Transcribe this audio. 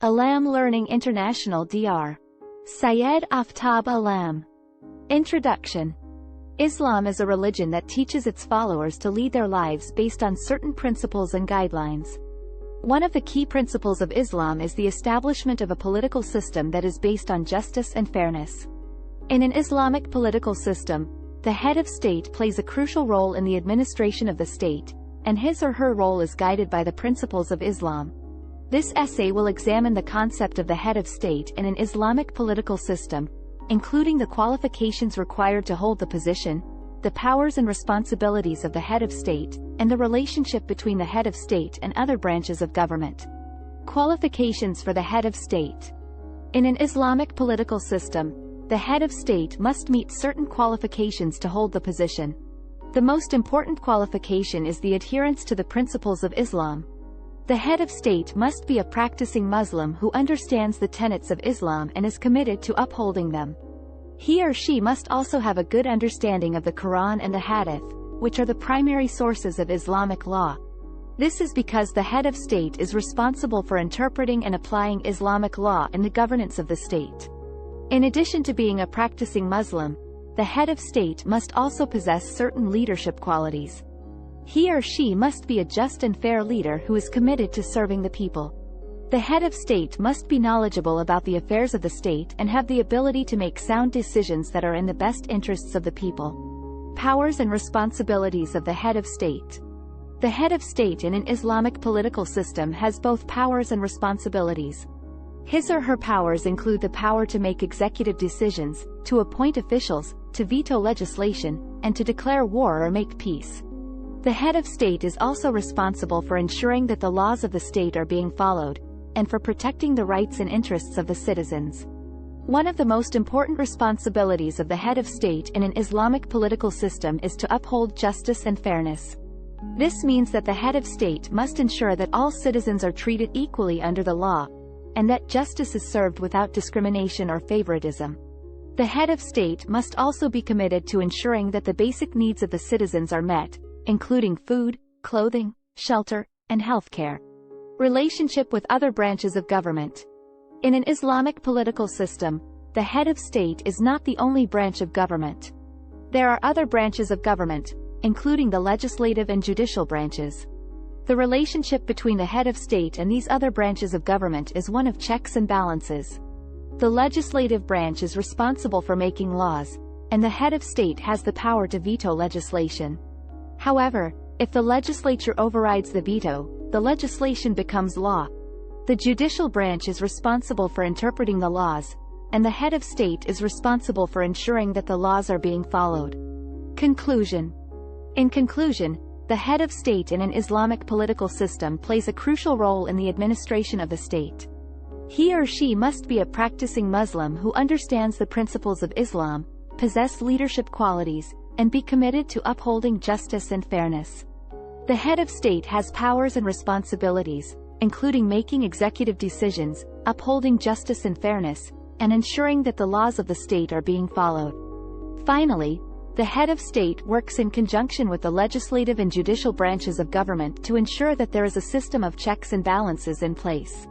Alam Learning International Dr. Syed Aftab Alam. Introduction. Islam is a religion that teaches its followers to lead their lives based on certain principles and guidelines. One of the key principles of Islam is the establishment of a political system that is based on justice and fairness. In an Islamic political system, the head of state plays a crucial role in the administration of the state, and his or her role is guided by the principles of Islam. This essay will examine the concept of the head of state in an Islamic political system, including the qualifications required to hold the position, the powers and responsibilities of the head of state, and the relationship between the head of state and other branches of government. Qualifications for the head of state. In an Islamic political system, the head of state must meet certain qualifications to hold the position. The most important qualification is the adherence to the principles of Islam. The head of state must be a practicing Muslim who understands the tenets of Islam and is committed to upholding them. He or she must also have a good understanding of the Quran and the Hadith, which are the primary sources of Islamic law. This is because the head of state is responsible for interpreting and applying Islamic law in the governance of the state. In addition to being a practicing Muslim, the head of state must also possess certain leadership qualities. He or she must be a just and fair leader who is committed to serving the people. The head of state must be knowledgeable about the affairs of the state and have the ability to make sound decisions that are in the best interests of the people. Powers and responsibilities of the head of state. The head of state in an Islamic political system has both powers and responsibilities. His or her powers include the power to make executive decisions, to appoint officials, to veto legislation, and to declare war or make peace. The head of state is also responsible for ensuring that the laws of the state are being followed, and for protecting the rights and interests of the citizens. One of the most important responsibilities of the head of state in an Islamic political system is to uphold justice and fairness. This means that the head of state must ensure that all citizens are treated equally under the law, and that justice is served without discrimination or favoritism. The head of state must also be committed to ensuring that the basic needs of the citizens are met, including food, clothing, shelter, and healthcare. Relationship with other branches of government. In an Islamic political system, the head of state is not the only branch of government. There are other branches of government, including the legislative and judicial branches. The relationship between the head of state and these other branches of government is one of checks and balances. The legislative branch is responsible for making laws, and the head of state has the power to veto legislation. However, if the legislature overrides the veto, the legislation becomes law. The judicial branch is responsible for interpreting the laws, and the head of state is responsible for ensuring that the laws are being followed. Conclusion. In conclusion, the head of state in an Islamic political system plays a crucial role in the administration of the state. He or she must be a practicing Muslim who understands the principles of Islam, possess leadership qualities, and be committed to upholding justice and fairness. The head of state has powers and responsibilities, including making executive decisions, upholding justice and fairness, and ensuring that the laws of the state are being followed. Finally, the head of state works in conjunction with the legislative and judicial branches of government to ensure that there is a system of checks and balances in place.